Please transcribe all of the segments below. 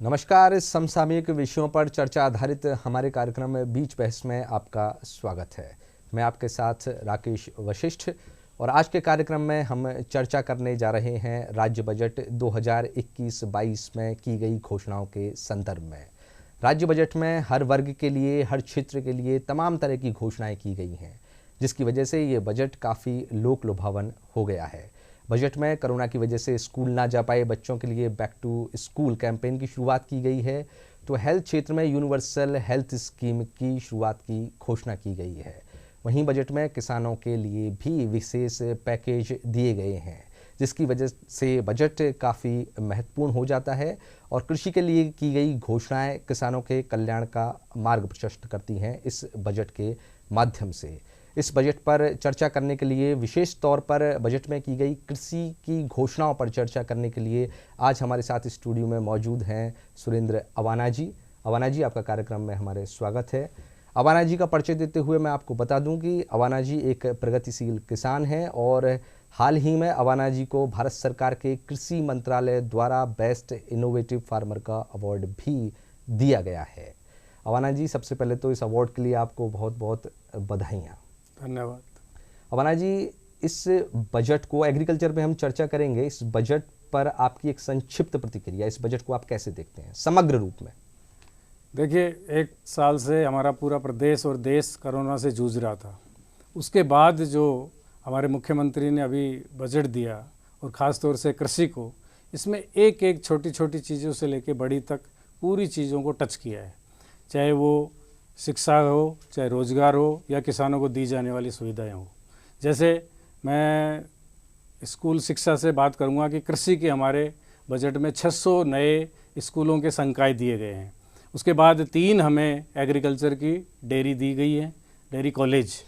नमस्कार। समसामयिक विषयों पर चर्चा आधारित हमारे कार्यक्रम में बीच बहस में आपका स्वागत है। मैं आपके साथ राकेश वशिष्ठ और आज के कार्यक्रम में हम चर्चा करने जा रहे हैं राज्य बजट 2021-22 में की गई घोषणाओं के संदर्भ में। राज्य बजट में हर वर्ग के लिए, हर क्षेत्र के लिए तमाम तरह की घोषणाएं की गई हैं, जिसकी वजह से ये बजट काफ़ी लोक लुभावन हो गया है। बजट में कोरोना की वजह से स्कूल ना जा पाए बच्चों के लिए बैक टू स्कूल कैंपेन की शुरुआत की गई है, तो हेल्थ क्षेत्र में यूनिवर्सल हेल्थ स्कीम की शुरुआत की घोषणा की गई है। वहीं बजट में किसानों के लिए भी विशेष पैकेज दिए गए हैं, जिसकी वजह से बजट काफ़ी महत्वपूर्ण हो जाता है और कृषि के लिए की गई घोषणाएं किसानों के कल्याण का मार्ग प्रशस्त करती हैं इस बजट के माध्यम से। इस बजट पर चर्चा करने के लिए, विशेष तौर पर बजट में की गई कृषि की घोषणाओं पर चर्चा करने के लिए आज हमारे साथ स्टूडियो में मौजूद हैं सुरेंद्र अवाना जी। अवाना जी, आपका कार्यक्रम में हमारे स्वागत है। अवाना जी का परिचय देते हुए मैं आपको बता दूं कि अवाना जी एक प्रगतिशील किसान हैं और हाल ही में अवाना जी को भारत सरकार के कृषि मंत्रालय द्वारा बेस्ट इनोवेटिव फार्मर का अवार्ड भी दिया गया है। अवाना जी, सबसे पहले तो इस अवार्ड के लिए आपको बहुत बहुत बधाइयाँ। धन्यवाद। अवाना जी, इस बजट को एग्रीकल्चर पे हम चर्चा करेंगे। इस बजट पर आपकी एक संक्षिप्त प्रतिक्रिया, इस बजट को आप कैसे देखते हैं समग्र रूप में? देखिए, एक साल से हमारा पूरा प्रदेश और देश कोरोना से जूझ रहा था। उसके बाद जो हमारे मुख्यमंत्री ने अभी बजट दिया और ख़ास तौर से कृषि को, इसमें एक एक छोटी छोटी चीज़ों से लेके बड़ी तक पूरी चीज़ों को टच किया है। चाहे वो शिक्षा हो, चाहे रोज़गार हो, या किसानों को दी जाने वाली सुविधाएं हो। जैसे मैं स्कूल शिक्षा से बात करूंगा कि कृषि के हमारे बजट में 600 नए स्कूलों के संकाय दिए गए हैं। उसके बाद 3 हमें एग्रीकल्चर की डेयरी दी गई है, डेयरी कॉलेज,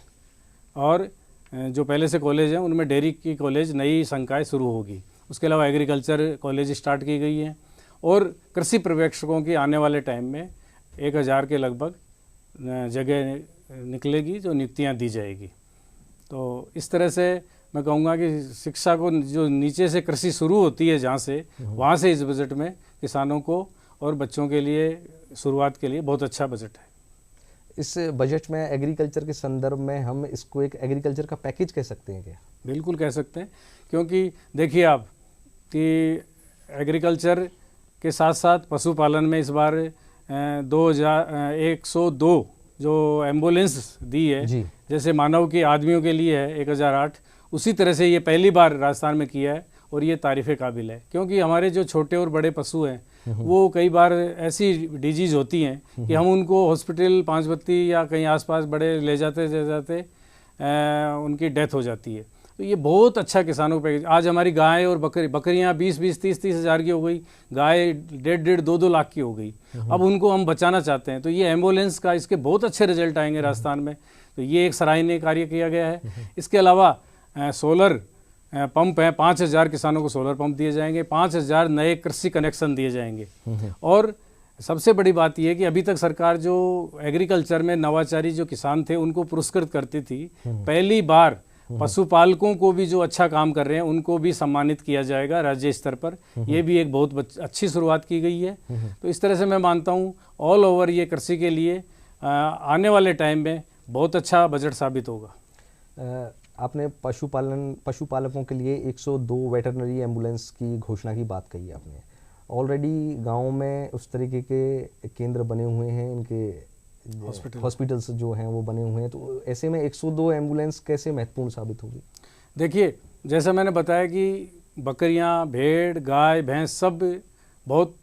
और जो पहले से कॉलेज हैं उनमें डेयरी की कॉलेज नई संकाय शुरू होगी। उसके अलावा एग्रीकल्चर कॉलेज स्टार्ट की गई है और कृषि पर्यवेक्षकों की आने वाले टाइम में 1000 के लगभग जगह निकलेगी जो नियुक्तियां दी जाएगी। तो इस तरह से मैं कहूँगा कि शिक्षा को जो नीचे से कृषि शुरू होती है जहाँ से, वहाँ से इस बजट में किसानों को और बच्चों के लिए शुरुआत के लिए बहुत अच्छा बजट है। इस बजट में एग्रीकल्चर के संदर्भ में हम इसको एक एग्रीकल्चर का पैकेज कह सकते हैं क्या? बिल्कुल कह सकते हैं, क्योंकि देखिए आप कि एग्रीकल्चर के साथ साथ पशुपालन में इस बार 2102 जो एम्बुलेंस दी है, जैसे मानव के आदमियों के लिए है 1008, उसी तरह से ये पहली बार राजस्थान में किया है और ये तारीफ़े काबिल है। क्योंकि हमारे जो छोटे और बड़े पशु हैं वो कई बार ऐसी डिजीज़ होती हैं कि हम उनको हॉस्पिटल पांचबत्ती या कहीं आसपास बड़े ले जाते उनकी डेथ हो जाती है। तो ये बहुत अच्छा किसानों पे। आज हमारी गाय और बकरियां 20-20, 30-30 हज़ार की हो गई, गाय 1.5-1.5, 2-2 लाख की हो गई। अब उनको हम बचाना चाहते हैं, तो ये एम्बुलेंस का इसके बहुत अच्छे रिजल्ट आएंगे राजस्थान में। तो ये एक सराहनीय कार्य किया गया है। इसके अलावा सोलर पंप हैं, 5000 किसानों को सोलर पंप दिए जाएंगे, 5000 नए कृषि कनेक्शन दिए जाएंगे। और सबसे बड़ी बात यह है कि अभी तक सरकार जो एग्रीकल्चर में नवाचारी जो किसान थे उनको पुरस्कृत करती थी, पहली बार पशुपालकों को भी जो अच्छा काम कर रहे हैं उनको भी सम्मानित किया जाएगा राज्य स्तर पर। ये भी एक बहुत अच्छी शुरुआत की गई है। तो इस तरह से मैं मानता हूँ ऑल ओवर ये कृषि के लिए आने वाले टाइम में बहुत अच्छा बजट साबित होगा। आपने पशुपालकों के लिए 102 वेटरनरी एम्बुलेंस की घोषणा की बात कही आपने। ऑलरेडी गाँव में उस तरीके के केंद्र बने हुए हैं, इनके हॉस्पिटल्स जो हैं वो बने हुए हैं, तो ऐसे में 102 एम्बुलेंस कैसे महत्वपूर्ण साबित होगी? देखिए, जैसा मैंने बताया कि बकरियां, भेड़, गाय, भैंस सब बहुत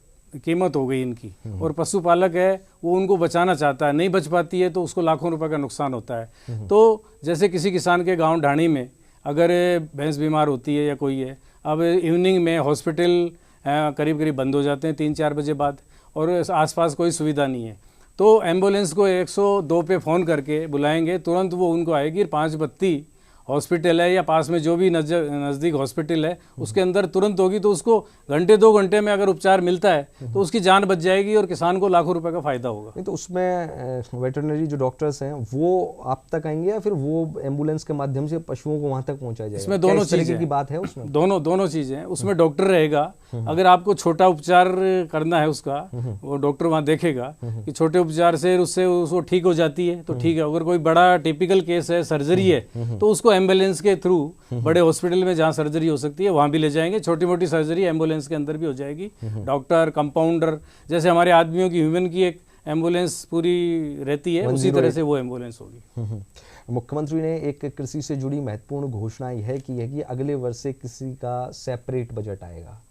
कीमत हो गई इनकी, और पशुपालक है वो उनको बचाना चाहता है, नहीं बच पाती है तो उसको लाखों रुपए का नुकसान होता है। तो जैसे किसी किसान के गाँव ढाणी में अगर भैंस बीमार होती है या कोई है, अब इवनिंग में हॉस्पिटल करीब करीब बंद हो जाते हैं 3-4 बजे बाद, और आसपास कोई सुविधा नहीं है, तो एम्बुलेंस को 102 पे फ़ोन करके बुलाएंगे, तुरंत वो उनको आएगी 5 बत्ती हॉस्पिटल है या पास में जो भी नज़दीक हॉस्पिटल है उसके अंदर तुरंत होगी, तो उसको घंटे 2 घंटे में अगर उपचार मिलता है तो उसकी जान बच जाएगी और किसान को लाखों रुपए का फायदा होगा। नहीं तो उसमें वेटरनरी जो डॉक्टर्स हैं वो आप तक आएंगे या फिर वो एम्बुलेंस के माध्यम से पशुओं को वहां तक पहुंचाया जाएगा? इसमें दोनों चीज़ें की बात है, उसमें दोनों चीज़ें हैं। उसमें डॉक्टर रहेगा, अगर आपको छोटा उपचार करना है उसका, वो डॉक्टर वहाँ देखेगा कि छोटे उपचार से उससे उसको ठीक हो जाती है तो ठीक है। अगर कोई बड़ा टिपिकल केस है, सर्जरी है, तो उसको एम्बुलेंस के थ्रू बड़े हॉस्पिटल में जहाँ सर्जरी हो सकती है वहाँ भी ले जाएंगे। छोटी मोटी सर्जरी एम्बुलेंस के अंदर भी हो जाएगी। डॉक्टर, कंपाउंडर, जैसे हमारे आदमियों की ह्यूमन की एक एम्बुलेंस पूरी रहती है, उसी तरह से वो एम्बुलेंस होगी। मुख्यमंत्री ने एक कृषि से जुड़ी महत्वपूर्ण घोषणा यह की है कि अगले वर्ष से कृषि का सेपरेट बजट आएगा।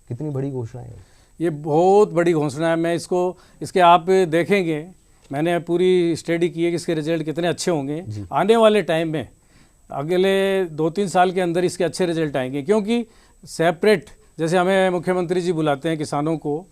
कितनी बड़ी घोषणा है ये? बहुत बड़ी घोषणा है। मैं इसके आप देखेंगे, मैंने पूरी स्टडी की है कि इसके रिजल्ट कितने अच्छे होंगे आने वाले टाइम में। अगले 2-3 साल के अंदर इसके अच्छे रिजल्ट आएंगे, क्योंकि सेपरेट, जैसे हमें मुख्यमंत्री जी बुलाते हैं किसानों को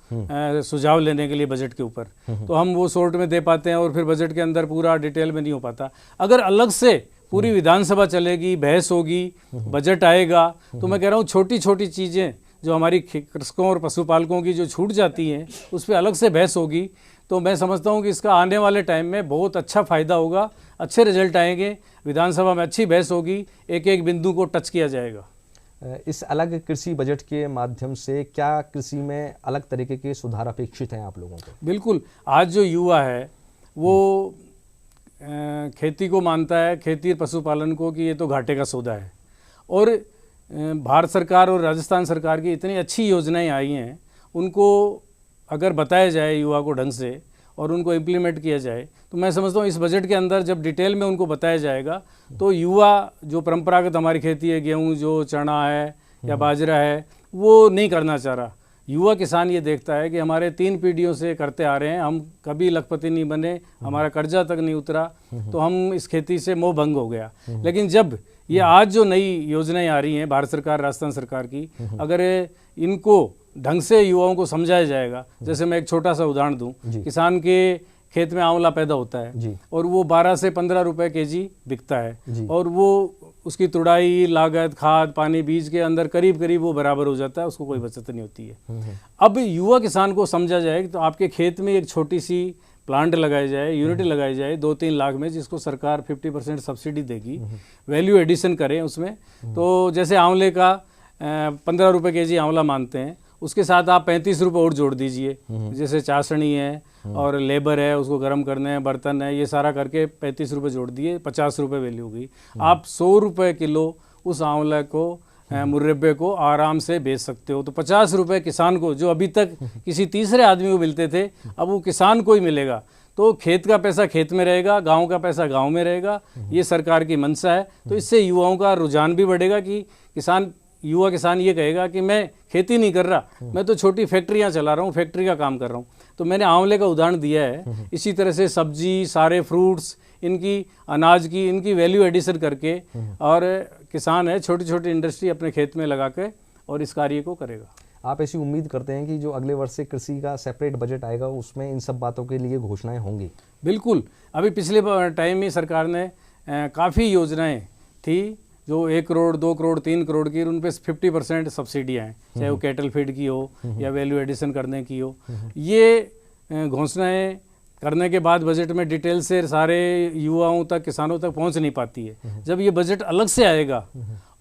सुझाव लेने के लिए बजट के ऊपर, तो हम वो शॉर्ट में दे पाते हैं और फिर बजट के अंदर पूरा डिटेल में नहीं हो पाता। अगर अलग से पूरी विधानसभा चलेगी, बहस होगी, बजट आएगा, तो मैं कह रहा हूँ छोटी छोटी चीज़ें जो हमारी कृषकों और पशुपालकों की जो छूट जाती हैं उस पर अलग से बहस होगी। तो मैं समझता हूँ कि इसका आने वाले टाइम में बहुत अच्छा फ़ायदा होगा, अच्छे रिजल्ट आएंगे, विधानसभा में अच्छी बहस होगी, एक एक बिंदु को टच किया जाएगा। इस अलग कृषि बजट के माध्यम से क्या कृषि में अलग तरीके के सुधार अपेक्षित हैं आप लोगों को? बिल्कुल। आज जो युवा है वो खेती को मानता है, खेती पशुपालन को, कि ये तो घाटे का सौदा है। और भारत सरकार और राजस्थान सरकार की इतनी अच्छी योजनाएं आई हैं, उनको अगर बताया जाए युवा को ढंग से और उनको इम्प्लीमेंट किया जाए, तो मैं समझता हूँ इस बजट के अंदर जब डिटेल में उनको बताया जाएगा तो युवा जो परंपरागत हमारी खेती है, गेहूँ जो चना है या बाजरा है, वो नहीं करना चाह रहा। युवा किसान ये देखता है कि हमारे 3 पीढ़ियों से करते आ रहे हैं, हम कभी लखपति नहीं बने, हमारा कर्जा तक नहीं उतरा, तो हम इस खेती से मोह भंग हो गया। लेकिन जब ये आज जो नई योजनाएं आ रही हैं भारत सरकार, राजस्थान सरकार की, अगर इनको ढंग से युवाओं को समझाया जाएगा, जैसे मैं एक छोटा सा उदाहरण दूं, किसान के खेत में आंवला पैदा होता है और वो 12 से 15 रुपए केजी बिकता है, और वो उसकी तुड़ाई, लागत, खाद, पानी, बीज के अंदर करीब करीब वो बराबर हो जाता है, उसको कोई बचत नहीं होती है। अब युवा किसान को समझा जाए तो आपके खेत में एक छोटी सी प्लांट लगाई जाए, यूनिटी लगाई जाए 2-3 लाख में, जिसको सरकार 50% सब्सिडी देगी, वैल्यू एडिशन करें उसमें। तो जैसे आंवले का 15 रुपये केजी आंवला मानते हैं, उसके साथ आप 35 रुपये और जोड़ दीजिए, जैसे चाशनी है और लेबर है, उसको गर्म करने हैं, बर्तन है, ये सारा करके 35 रुपये जोड़ दिए, 50 रुपये वैल्यू हुई। आप 100 रुपये किलो उस आंवला को, मुर्रबे को आराम से बेच सकते हो। तो 50 रुपये किसान को, जो अभी तक किसी तीसरे आदमी को मिलते थे, अब वो किसान को ही मिलेगा। तो खेत का पैसा खेत में रहेगा, गांव का पैसा गांव में रहेगा, ये सरकार की मंशा है। तो इससे युवाओं का रुझान भी बढ़ेगा कि युवा किसान ये कहेगा कि मैं खेती नहीं कर रहा, मैं तो छोटी फैक्ट्रियां चला रहा हूँ, फैक्ट्री का काम कर रहा हूँ। तो मैंने आंवले का उदाहरण दिया है, इसी तरह से सब्जी, सारे फ्रूट्स, इनकी अनाज की, इनकी वैल्यू एडिशन करके, और किसान है छोटी छोटी इंडस्ट्री अपने खेत में लगा के और इस कार्य को करेगा। आप ऐसी उम्मीद करते हैं कि जो अगले वर्ष से कृषि का सेपरेट बजट आएगा उसमें इन सब बातों के लिए घोषणाएं होंगी? बिल्कुल। अभी पिछले टाइम में सरकार ने काफ़ी योजनाएं थी जो 1 करोड़, 2 करोड़, 3 करोड़ की, उन पे 50% सब्सिडियाँ हैं, चाहे वो कैटल फीड की हो या वैल्यू एडिशन करने की हो। ये घोषणाएं करने के बाद बजट में डिटेल से सारे युवाओं तक, किसानों तक पहुंच नहीं पाती है। जब ये बजट अलग से आएगा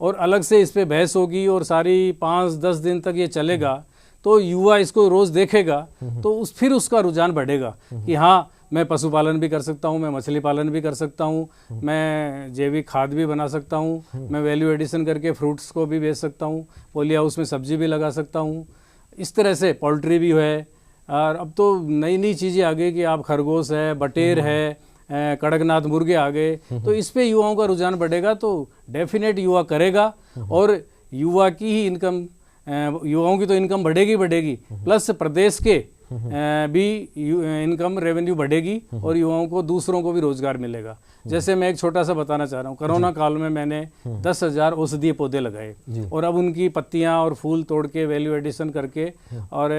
और अलग से इस पे बहस होगी और सारी 5-10 दिन तक ये चलेगा, तो युवा इसको रोज़ देखेगा, तो फिर उसका रुझान बढ़ेगा कि हाँ, मैं पशुपालन भी कर सकता हूँ, मैं मछली पालन भी कर सकता हूँ, मैं जैविक खाद भी बना सकता हूँ, मैं वैल्यू एडिशन करके फ्रूट्स को भी बेच सकता हूँ, पॉली हाउस में सब्जी भी लगा सकता हूँ, इस तरह से पोल्ट्री भी है। और अब तो नई नई चीज़ें आ गई कि आप खरगोश है, बटेर है, कड़कनाथ मुर्गे आ गए। तो इस पे युवाओं का रुझान बढ़ेगा, तो डेफिनेट युवा करेगा, और युवा की ही इनकम, युवाओं की तो इनकम बढ़ेगी, प्लस प्रदेश के भी इनकम रेवेन्यू बढ़ेगी और युवाओं को, दूसरों को भी रोजगार मिलेगा। जैसे मैं एक छोटा सा बताना चाह रहा हूँ, कोरोना काल में मैंने 10,000 औषधीय पौधे लगाए और अब उनकी पत्तियाँ और फूल तोड़ के वैल्यू एडिशन करके और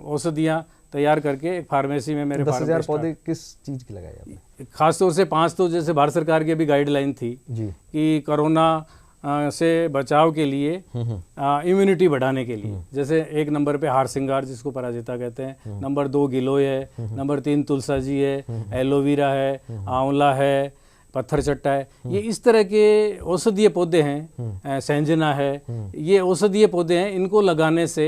औषधियाँ तैयार करके एक फार्मेसी में मेरे 10,000 पौधे किस चीज़ की लगाए आपने? खासतौर से 5 तो जैसे भारत सरकार की अभी गाइडलाइन थी जी कि कोरोना से बचाव के लिए इम्यूनिटी बढ़ाने के लिए, जैसे 1 नंबर पे हार सिंगार जिसको पराजिता कहते हैं, नंबर 2 गिलोय है, नंबर 3 तुलसा जी है, एलोवेरा है, आंवला है, पत्थर चट्टा है, ये इस तरह के औषधीय पौधे हैं, सेंजना है, ये औषधीय पौधे हैं। इनको लगाने से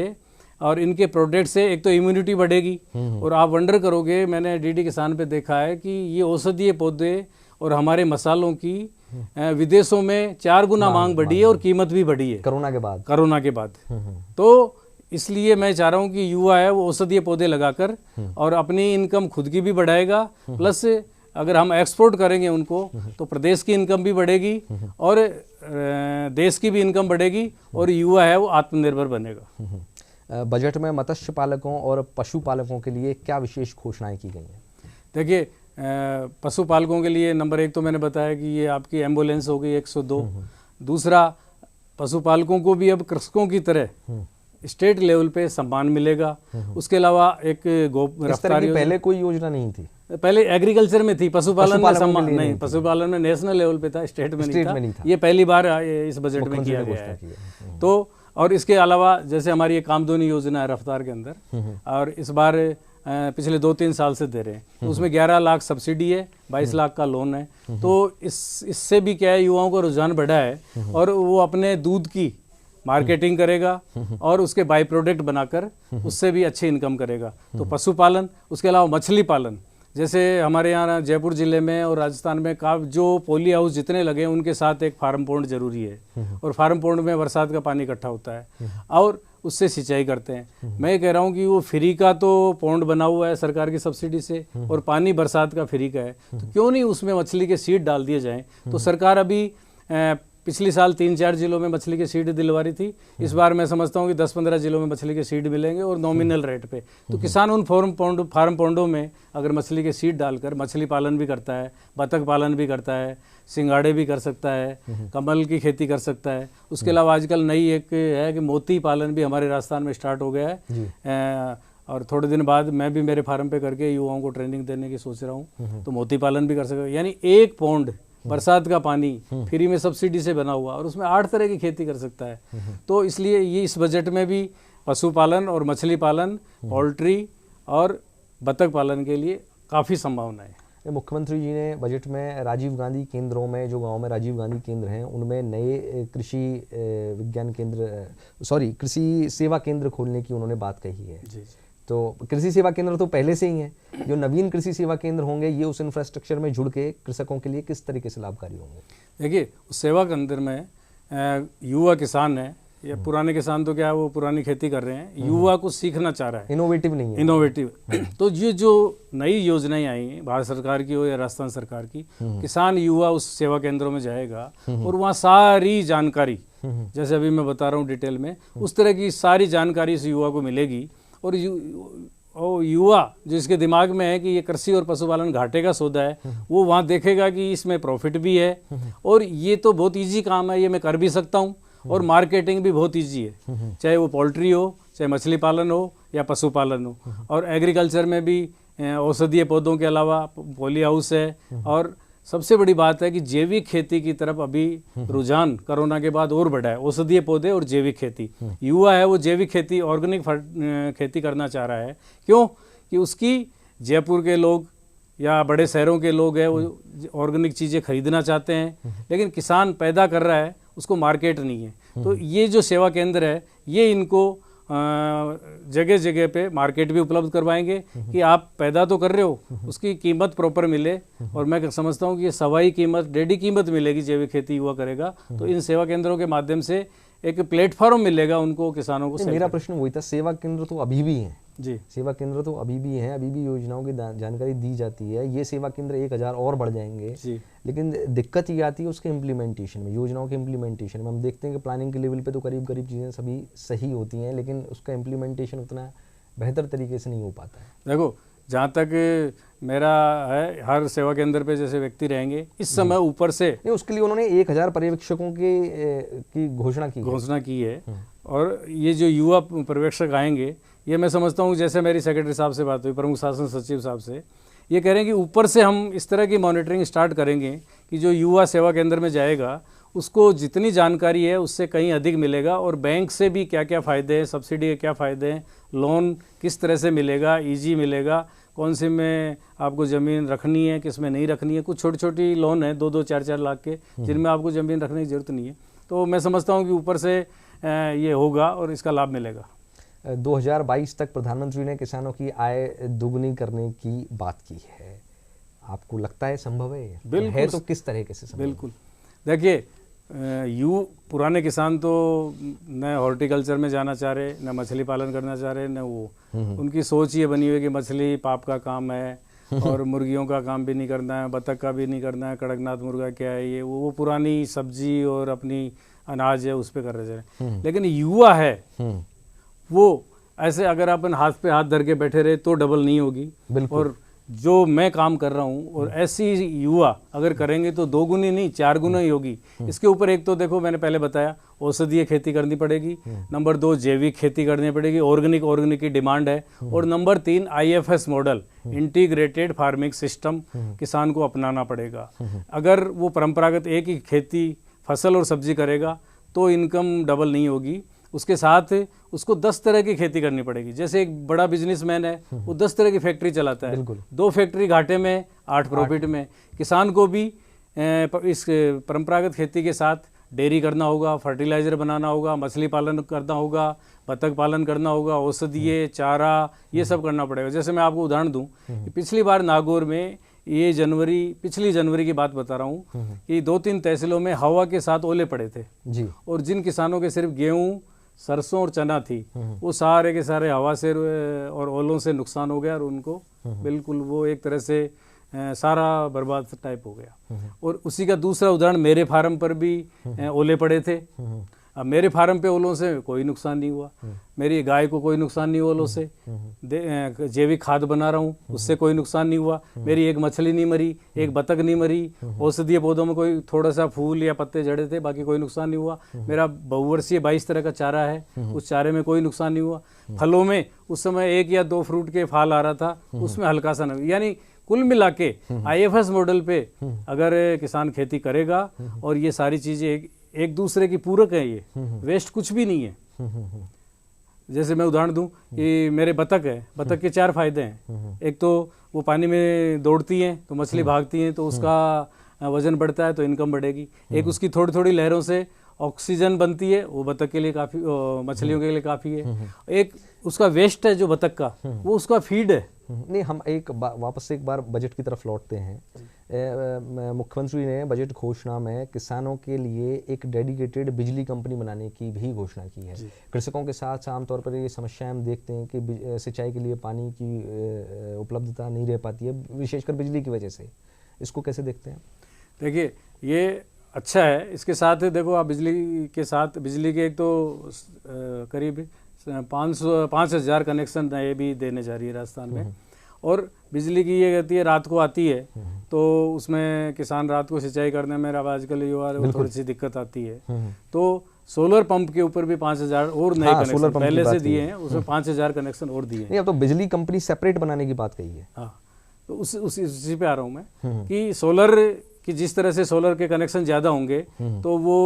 और इनके प्रोडक्ट से एक तो इम्यूनिटी बढ़ेगी, और आप वंडर करोगे, मैंने डीडी किसान पे देखा है कि ये औषधीय पौधे और हमारे मसालों की विदेशों में 4 गुना मांग बढ़ी है और कीमत भी बढ़ी है कोरोना के बाद। तो इसलिए मैं चाह रहा हूँ कि युवा है वो औषधीय पौधे लगाकर और अपनी इनकम खुद की भी बढ़ाएगा, प्लस अगर हम एक्सपोर्ट करेंगे उनको तो प्रदेश की इनकम भी बढ़ेगी और देश की भी इनकम बढ़ेगी और युवा है वो आत्मनिर्भर बनेगा। बजट में मत्स्य पालकों और पशुपालकों के लिए क्या विशेष घोषणाएं की गई हैं? देखिए, पशुपालकों के लिए नंबर 1 तो मैंने बताया कि ये आपकी एम्बुलेंस हो गई 102। दूसरा, पशुपालकों को भी अब कृषकों की तरह स्टेट लेवल पे सम्मान मिलेगा। उसके अलावा एक रफ्तार पहले कोई योजना नहीं थी, पहले एग्रीकल्चर में थी, पशुपालन में सम्मान नहीं, पशुपालन में नेशनल लेवल पे था, स्टेट में नहीं था। ये पहली बार इस बजट में किया गया है। तो और इसके अलावा जैसे हमारी ये कामधेनु योजना है रफ्तार के अंदर, और इस बार पिछले 2-3 साल से दे रहे हैं, तो उसमें 11 लाख सब्सिडी है, 22 लाख का लोन है। तो इससे भी क्या है, युवाओं का रुझान बढ़ा है और वो अपने दूध की मार्केटिंग करेगा और उसके बाई प्रोडक्ट बनाकर उससे भी अच्छी इनकम करेगा। तो पशुपालन, उसके अलावा मछली पालन, जैसे हमारे यहाँ जयपुर जिले में और राजस्थान में जो पोली हाउस जितने लगे हैं उनके साथ एक फार्म पॉन्ड जरूरी है, और फार्म पॉन्ड में बरसात का पानी इकट्ठा होता है और उससे सिंचाई करते हैं। मैं कह रहा हूँ कि वो फ्री का तो पॉन्ड बना हुआ है सरकार की सब्सिडी से, और पानी बरसात का फ्री का है, तो क्यों नहीं उसमें मछली के सीड डाल दिए जाएं। तो सरकार अभी पिछली साल 3-4 जिलों में मछली के सीड दिलवा रही थी, इस बार मैं समझता हूँ कि 10-15 जिलों में मछली के सीड मिलेंगे और नॉमिनल रेट पे। तो किसान उन फार्म पॉन्डों में अगर मछली के सीड डालकर मछली पालन भी करता है, बतख पालन भी करता है, सिंगाड़े भी कर सकता है, कमल की खेती कर सकता है। उसके अलावा आजकल नई एक है कि मोती पालन भी हमारे राजस्थान में स्टार्ट हो गया है, और थोड़े दिन बाद मैं भी मेरे फार्म पे करके युवाओं को ट्रेनिंग देने की सोच रहा हूँ। तो मोती पालन भी कर सकता है, यानी 1 पौंड बरसात का पानी फ्री में सब्सिडी से बना हुआ, और उसमें 8 तरह की खेती कर सकता है। तो इसलिए ये इस बजट में भी पशुपालन और मछली पालन, पोल्ट्री और बतख पालन के लिए काफ़ी संभावना है। मुख्यमंत्री जी ने बजट में राजीव गांधी केंद्रों में, जो गांव में राजीव गांधी केंद्र हैं उनमें नए कृषि सेवा केंद्र खोलने की उन्होंने बात कही है। जी। तो कृषि सेवा केंद्र तो पहले से ही हैं, जो नवीन कृषि सेवा केंद्र होंगे ये उस इंफ्रास्ट्रक्चर में जुड़ के कृषकों के लिए किस तरीके से लाभकारी होंगे? देखिए, उस सेवा केंद्र में युवा किसान है या पुराने किसान तो क्या है वो पुरानी खेती कर रहे हैं, युवा कुछ सीखना चाह रहा है, इनोवेटिव नहीं है, इनोवेटिव। तो ये जो नई योजनाएं आई भारत सरकार की हो या राजस्थान सरकार की, किसान युवा उस सेवा केंद्रों में जाएगा और वहाँ सारी जानकारी, जैसे अभी मैं बता रहा हूँ डिटेल में, उस तरह की सारी जानकारी इस युवा को मिलेगी। और युवा जो इसके दिमाग में है कि ये कृषि और पशुपालन घाटे का सौदा है, वो वहाँ देखेगा कि इसमें प्रॉफिट भी है और ये तो बहुत इजी काम है, ये मैं कर भी सकता हूँ, और मार्केटिंग भी बहुत इजी है, चाहे वो पोल्ट्री हो, चाहे मछली पालन हो या पशुपालन हो। और एग्रीकल्चर में भी औषधीय पौधों के अलावा पॉली हाउस है, और सबसे बड़ी बात है कि जैविक खेती की तरफ अभी रुझान कोरोना के बाद और बढ़ा है, औषधीय पौधे और जैविक खेती। युवा है वो जैविक खेती, ऑर्गेनिक खेती करना चाह रहा है। क्यों? कि उसकी जयपुर के लोग या बड़े शहरों के लोग हैं वो ऑर्गेनिक चीज़ें खरीदना चाहते हैं, लेकिन किसान पैदा कर रहा है, उसको मार्केट नहीं है। तो ये जो सेवा केंद्र है ये इनको जगह जगह पे मार्केट भी उपलब्ध करवाएंगे कि आप पैदा तो कर रहे हो, उसकी कीमत प्रॉपर मिले। और मैं समझता हूँ कि ये सवाई कीमत, डेढ़ी कीमत मिलेगी जैविक खेती युवा करेगा, तो इन सेवा केंद्रों के माध्यम से एक प्लेटफॉर्म मिलेगा उनको, किसानों को। मेरा प्रश्न वही था, सेवा केंद्र तो अभी भी हैं जी, सेवा केंद्र तो अभी भी हैं, अभी भी योजनाओं की जानकारी दी जाती है। ये सेवा केंद्र 1000 और बढ़ जाएंगे जी। लेकिन दिक्कत ये आती है उसके इम्प्लीमेंटेशन में, योजनाओं के इम्प्लीमेंटेशन में। हम देखते हैं कि प्लानिंग के लेवल पे तो करीब करीब चीज़ें सभी सही होती हैं, लेकिन उसका इम्प्लीमेंटेशन उतना बेहतर तरीके से नहीं हो पाता है। देखो, जहाँ तक मेरा है, हर सेवा केंद्र पे जैसे व्यक्ति रहेंगे इस समय ऊपर से नहीं, उसके लिए उन्होंने 1000 पर्यवेक्षकों की घोषणा की है। और ये जो युवा पर्यवेक्षक आएंगे ये मैं समझता हूँ, जैसे मेरी सेक्रेटरी साहब से बात हुई, प्रमुख शासन सचिव साहब से, ये कह रहे हैं कि ऊपर से हम इस तरह की मॉनिटरिंग स्टार्ट करेंगे कि जो युवा सेवा केंद्र में जाएगा उसको जितनी जानकारी है उससे कहीं अधिक मिलेगा, और बैंक से भी क्या क्या फ़ायदे हैं, सब्सिडी के क्या फ़ायदे हैं, लोन किस तरह से मिलेगा, ईजी मिलेगा, कौन से में आपको ज़मीन रखनी है, किस में नहीं रखनी है। कुछ छोटी छोटी लोन है 2-2, 4-4 लाख के, जिनमें आपको ज़मीन रखने की ज़रूरत नहीं है। तो मैं समझता हूँ कि ऊपर से ये होगा और इसका लाभ मिलेगा। 2022 तक प्रधानमंत्री ने किसानों की आय दुगनी करने की बात की है, आपको लगता है संभव है? बिल्कुल है तो किस तरीके से संभव? बिल्कुल, देखिए पुराने किसान तो न हॉर्टिकल्चर में जाना चाह रहे, न मछली पालन करना चाह रहे, न वो, उनकी सोच ये बनी हुई है कि मछली पाप का काम है और मुर्गियों का काम भी नहीं करना है, बतख का भी नहीं करना है, कड़कनाथ मुर्गा क्या है ये, वो पुरानी सब्जी और अपनी अनाज है उस पर कर रहे हैं। लेकिन युवा है वो ऐसे अगर अपन हाथ पे हाथ धर के बैठे रहे तो डबल नहीं होगी। और जो मैं काम कर रहा हूँ और ऐसी युवा अगर करेंगे तो 2 गुनी नहीं 4 गुना ही होगी। इसके ऊपर एक तो देखो मैंने पहले बताया औषधीय खेती करनी पड़ेगी, नंबर 2 जैविक खेती करनी पड़ेगी, ऑर्गेनिक की डिमांड है, और number 3 IFS model, integrated farming system किसान को अपनाना पड़ेगा। अगर वो परंपरागत एक ही खेती फसल और सब्जी करेगा तो इनकम डबल नहीं होगी, उसके साथ उसको 10 तरह की खेती करनी पड़ेगी। जैसे एक बड़ा बिजनेसमैन है वो 10 तरह की फैक्ट्री चलाता है, 2 फैक्ट्री घाटे में 8 प्रॉफिट में। किसान को भी इस परंपरागत खेती के साथ डेयरी करना होगा, फर्टिलाइजर बनाना होगा, मछली पालन करना होगा, बतख पालन करना होगा, औषधीय चारा ये सब करना पड़ेगा। जैसे मैं आपको उदाहरण दूं कि पिछली बार नागौर में पिछली जनवरी की बात बता रहा हूँ कि 2-3 तहसीलों में हवा के साथ ओले पड़े थे जी। और जिन किसानों के सिर्फ गेहूं, सरसों और चना थी वो सारे के सारे हवा से और ओलों से नुकसान हो गया और उनको बिल्कुल वो एक तरह से सारा बर्बाद टाइप हो गया। और उसी का दूसरा उदाहरण मेरे फार्म पर भी ओले पड़े थे। अब मेरे फार्म पे ओलों से कोई नुकसान नहीं हुआ, मेरी गाय को कोई नुकसान नहीं हुआ ओलों से, जैविक खाद बना रहा हूँ उससे कोई नुकसान नहीं हुआ, मेरी एक मछली नहीं मरी, एक बतख नहीं मरी, औषधीय पौधों में कोई थोड़ा सा फूल या पत्ते जड़े थे, बाकी कोई नुकसान नहीं हुआ। मेरा बहुवर्षीय 22 तरह का चारा है, उस चारे में कोई नुकसान नहीं हुआ। फलों में उस समय 1 या 2 फ्रूट के फल आ रहा था, उसमें हल्का सा नहीं, यानी कुल मिला के IFS मॉडल पे अगर किसान खेती करेगा और ये सारी चीजें एक दूसरे की पूरक है, ये वेस्ट कुछ भी नहीं है। जैसे मैं उदाहरण दूं कि मेरे बतख है, बतख के 4 फायदे हैं। एक तो वो पानी में दौड़ती हैं तो मछली भागती हैं तो उसका वजन बढ़ता है तो इनकम बढ़ेगी। एक उसकी थोड़ी थोड़ी लहरों से ऑक्सीजन बनती है, वो बतख के लिए काफ़ी, मछलियों के लिए काफ़ी है। एक उसका वेस्ट है जो बतख का, वो उसका फीड है। नहीं, हम वापस से एक बार बजट की तरफ लौटते हैं। मुख्यमंत्री ने बजट घोषणा में किसानों के लिए एक डेडिकेटेड बिजली कंपनी बनाने की भी घोषणा की है। कृषकों के साथ आमतौर पर ये समस्याएं हम देखते हैं कि सिंचाई के लिए पानी की उपलब्धता नहीं रह पाती है, विशेषकर बिजली की वजह से। इसको कैसे देखते हैं? देखिए ये अच्छा है, इसके साथ देखो आप बिजली के साथ बिजली के एक तो करीब 5,000 कनेक्शन नए भी देने जा रही है राजस्थान में। और बिजली की ये कहती है रात को आती है तो उसमें किसान रात को सिंचाई करने में आजकल युवा थोड़ी सी दिक्कत आती है। तो सोलर पंप के ऊपर भी 5,000 और नए कनेक्शन पहले से दिए हैं, उसमें 5,000 कनेक्शन और दिए हैं। अब तो बिजली कंपनी सेपरेट बनाने की बात कही है। हाँ, तो उसी पे आ रहा हूँ मैं कि सोलर कि जिस तरह से सोलर के कनेक्शन ज़्यादा होंगे तो वो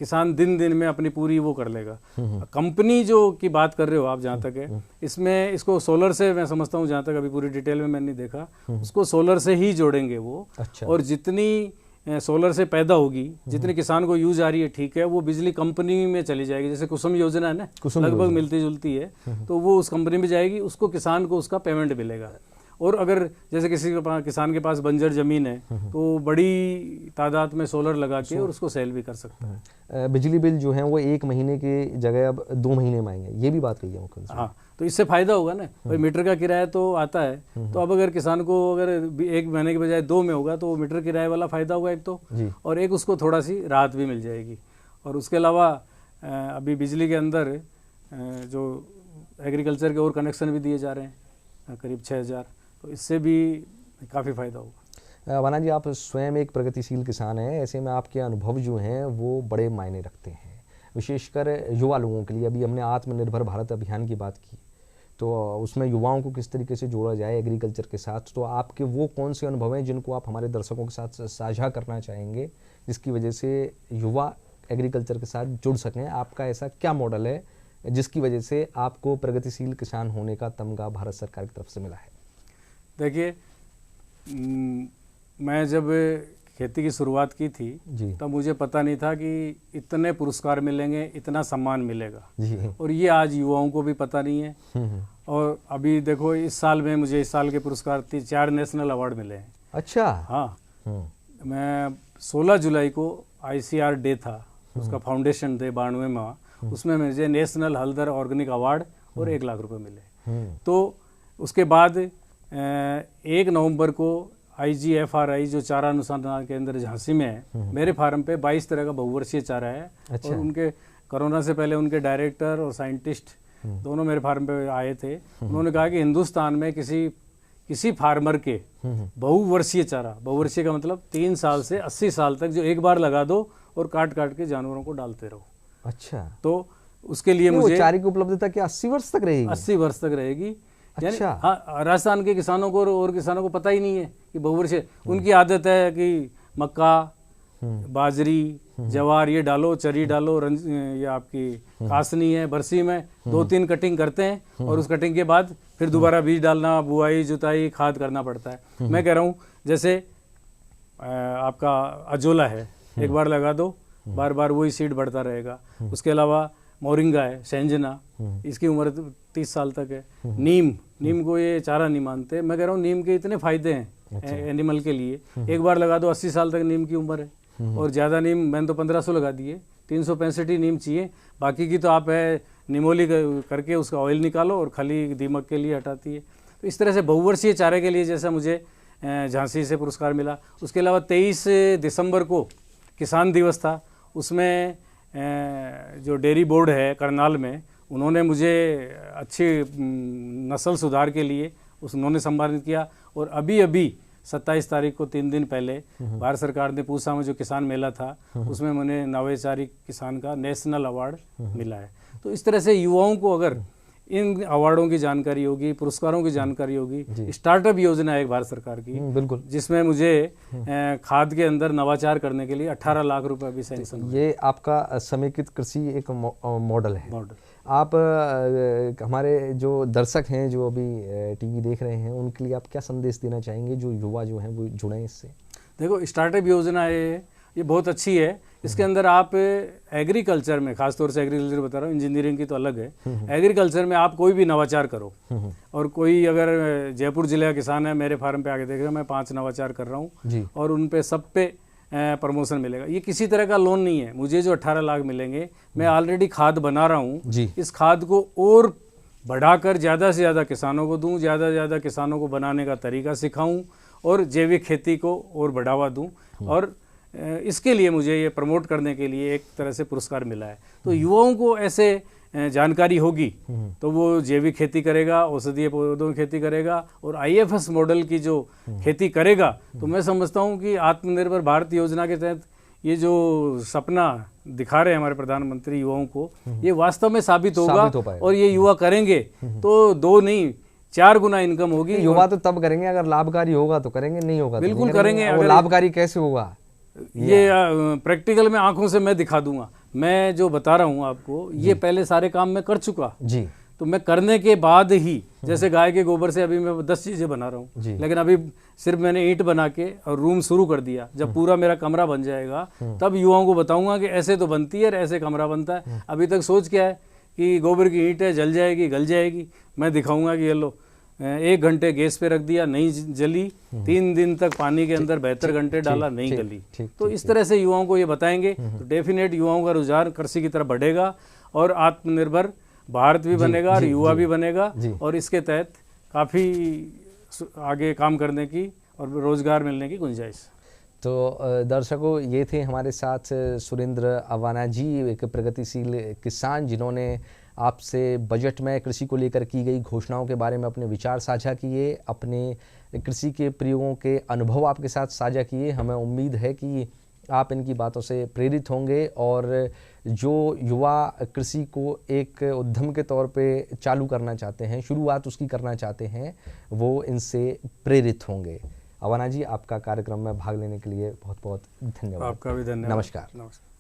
किसान दिन दिन में अपनी पूरी वो कर लेगा। कंपनी जो की बात कर रहे हो आप, जहाँ तक है इसमें इसको सोलर से मैं समझता हूँ, जहाँ तक अभी पूरी डिटेल में मैंने नहीं देखा, उसको सोलर से ही जोड़ेंगे वो। अच्छा। और जितनी सोलर से पैदा होगी, जितनी किसान को यूज आ रही है ठीक है, वो बिजली कंपनी में चली जाएगी। जैसे कुसुम योजना है ना, लगभग मिलती जुलती है, तो वो उस कंपनी में जाएगी, उसको किसान को उसका पेमेंट मिलेगा। और अगर जैसे किसान के पास बंजर जमीन है तो बड़ी तादाद में सोलर लगा के और उसको सेल भी कर सकता है। बिजली बिल जो है वो 1 महीने की जगह अब 2 महीने में आएंगे, ये भी बात कही है मुख्यमंत्री। हाँ, तो इससे फायदा होगा ना भाई, मीटर का किराया तो आता है, तो अब अगर किसान को अगर 1 महीने के बजाय 2 में होगा तो मीटर किराए वाला फायदा होगा एक तो, और एक उसको थोड़ा सी राहत भी मिल जाएगी। और उसके अलावा अभी बिजली के अंदर जो एग्रीकल्चर के और कनेक्शन भी दिए जा रहे हैं करीब 6,000, तो इससे भी काफ़ी फायदा होगा। वाना जी, आप स्वयं एक प्रगतिशील किसान हैं, ऐसे में आपके अनुभव जो हैं वो बड़े मायने रखते हैं। विशेषकर युवा लोगों के लिए। अभी हमने आत्मनिर्भर भारत अभियान की बात की, तो उसमें युवाओं को किस तरीके से जोड़ा जाए एग्रीकल्चर के साथ, तो आपके वो कौन से अनुभव हैं जिनको आप हमारे दर्शकों के साथ साझा करना चाहेंगे, जिसकी वजह से युवा एग्रीकल्चर के साथ जुड़ सकें? आपका ऐसा क्या मॉडल है जिसकी वजह से आपको प्रगतिशील किसान होने का तमगा भारत सरकार की तरफ से मिला है? देखिए, मैं जब खेती की शुरुआत की थी तब मुझे पता नहीं था कि इतने पुरस्कार मिलेंगे, इतना सम्मान मिलेगा जी। और ये आज युवाओं को भी पता नहीं है। और अभी देखो, इस साल में मुझे इस साल के पुरस्कार 4 नेशनल अवार्ड मिले हैं। अच्छा। हाँ, मैं 16 जुलाई को ICR डे था, उसका फाउंडेशन डे 92वां, उसमें मुझे नेशनल हल्दर ऑर्गेनिक अवार्ड और 1 लाख रुपए मिले। तो उसके बाद 1 नवंबर को IGFRI जो चारा अनुसंधान केंद्र झांसी में है, मेरे फार्म पे 22 तरह का बहुवर्षीय चारा है। अच्छा। और उनके कोरोना से पहले उनके डायरेक्टर और साइंटिस्ट दोनों मेरे फार्म पे आए थे। उन्होंने कहा कि हिंदुस्तान में किसी फार्मर के बहुवर्षीय चारा, बहुवर्षीय का मतलब 3 साल से 80 साल तक, जो एक बार लगा दो और काट काट के जानवरों को डालते रहो। अच्छा। तो उसके लिए मुझे चारे की उपलब्धता क्या 80 वर्ष तक रहेगी? 80 वर्ष तक रहेगी। अच्छा। हाँ, राजस्थान के किसानों को और किसानों को पता ही नहीं है कि बहुवर्षीय। उनकी आदत है कि मक्का, बाजरी, जवार ये डालो, चरी डालो, ये आपकी कासनी है, बरसी में 2-3 कटिंग करते हैं और उस कटिंग के बाद फिर दोबारा बीज डालना, बुआई, जुताई, खाद करना पड़ता है। मैं कह रहा हूँ जैसे आपका अजोला है, एक बार लगा दो, बार बार वही सीड बढ़ता रहेगा। उसके अलावा मोरिंगा है, सेंजना, इसकी उम्र 30 साल तक है। नीम को ये चारा नहीं मानते। मैं कह रहा हूँ नीम के इतने फायदे हैं एनिमल के लिए। एक बार लगा दो, 80 साल तक नीम की उम्र है। और ज़्यादा नीम, मैंने तो 1500 लगा दिए, 365 ही नीम चाहिए। बाकी की तो आप निमोली करके उसका ऑयल निकालो और खाली दीमक के लिए हटाती है। तो इस तरह से बहुवर्षीय चारे के लिए जैसा मुझे झांसी से पुरस्कार मिला। उसके अलावा 23 दिसंबर को किसान दिवस था, उसमें जो डेयरी बोर्ड है करनाल में, उन्होंने मुझे अच्छी नस्ल सुधार के लिए उन्होंने सम्मानित किया। और अभी 27 तारीख को 3 दिन पहले भारत सरकार ने पूसा में जो किसान मेला था, उसमें मैंने नवाचारी किसान का नेशनल अवार्ड मिला है। तो इस तरह से युवाओं को अगर इन अवार्डों की जानकारी होगी, पुरस्कारों की जानकारी होगी। स्टार्टअप योजना है एक भारत सरकार की, बिल्कुल, जिसमें मुझे खाद के अंदर नवाचार करने के लिए 18 लाख रुपए अभी सैंक्शन। ये आपका समेकित कृषि एक मॉडल है। आप हमारे जो दर्शक हैं जो अभी टीवी देख रहे हैं, उनके लिए आप क्या संदेश देना चाहेंगे, जो युवा जो हैं वो जुड़े इससे? देखो, स्टार्टअप योजना ये बहुत अच्छी है। इसके अंदर आप एग्रीकल्चर में, खासतौर से एग्रीकल्चर बता रहा हूँ, इंजीनियरिंग की तो अलग है। एग्रीकल्चर में आप कोई भी नवाचार करो, और कोई अगर जयपुर जिले का किसान है, मेरे फार्म पे आके देखेगा, मैं 5 नवाचार कर रहा हूँ और उन पे सब पे प्रमोशन मिलेगा। ये किसी तरह का लोन नहीं है। मुझे जो 18 लाख मिलेंगे, मैं ऑलरेडी खाद बना रहा हूँ, इस खाद को और बढ़ाकर ज़्यादा से ज़्यादा किसानों को दूँ, ज़्यादा से ज़्यादा किसानों को बनाने का तरीका सिखाऊँ और जैविक खेती को और बढ़ावा दूँ। और इसके लिए मुझे ये प्रमोट करने के लिए एक तरह से पुरस्कार मिला है। तो युवाओं को ऐसे जानकारी होगी तो वो जैविक खेती करेगा, औषधीय पौधों की खेती करेगा और IFS मॉडल की जो खेती करेगा, तो मैं समझता हूँ कि आत्मनिर्भर भारत योजना के तहत ये जो सपना दिखा रहे हैं हमारे प्रधानमंत्री युवाओं को, ये वास्तव में साबित होगा। और ये युवा करेंगे तो 2 नहीं 4 गुना इनकम होगी। युवा तो तब करेंगे अगर लाभकारी होगा तो करेंगे, नहीं होगा बिल्कुल करेंगे। अगर लाभकारी कैसे होगा, ये प्रैक्टिकल में आंखों से मैं दिखा दूंगा। मैं जो बता रहा हूँ आपको, ये पहले सारे काम मैं कर चुका जी। तो मैं करने के बाद ही, जैसे गाय के गोबर से अभी मैं 10 चीजें बना रहा हूँ, लेकिन अभी सिर्फ मैंने ईंट बना के और रूम शुरू कर दिया। जब पूरा मेरा कमरा बन जाएगा तब युवाओं को बताऊंगा कि ऐसे तो बनती है और ऐसे कमरा बनता है। अभी तक सोच क्या है कि गोबर की ईंट है, जल जाएगी, गल जाएगी। मैं दिखाऊंगा कि ये लो, 1 घंटे गैस पे रख दिया, नहीं जली, 3 दिन तक पानी के अंदर 72 घंटे डाला, नहीं गली। तो इस तरह से युवाओं को ये बताएंगे तो डेफिनेट युवाओं का रुझान कृषि की तरफ बढ़ेगा और आत्मनिर्भर भारत भी बनेगा और युवा भी बनेगा। और इसके तहत काफ़ी आगे काम करने की और रोजगार मिलने की गुंजाइश। तो दर्शकों, ये थे हमारे साथ सुरेंद्र अवाना जी, एक प्रगतिशील किसान, जिन्होंने आपसे बजट में कृषि को लेकर की गई घोषणाओं के बारे में अपने विचार साझा किए, अपने कृषि के प्रयोगों के अनुभव आपके साथ साझा किए। हमें उम्मीद है कि आप इनकी बातों से प्रेरित होंगे और जो युवा कृषि को एक उद्यम के तौर पे चालू करना चाहते हैं, शुरुआत उसकी करना चाहते हैं, वो इनसे प्रेरित होंगे। अवाना जी, आपका कार्यक्रम में भाग लेने के लिए बहुत बहुत धन्यवाद। आपका भी धन्यवाद। नमस्कार। नमस्कार।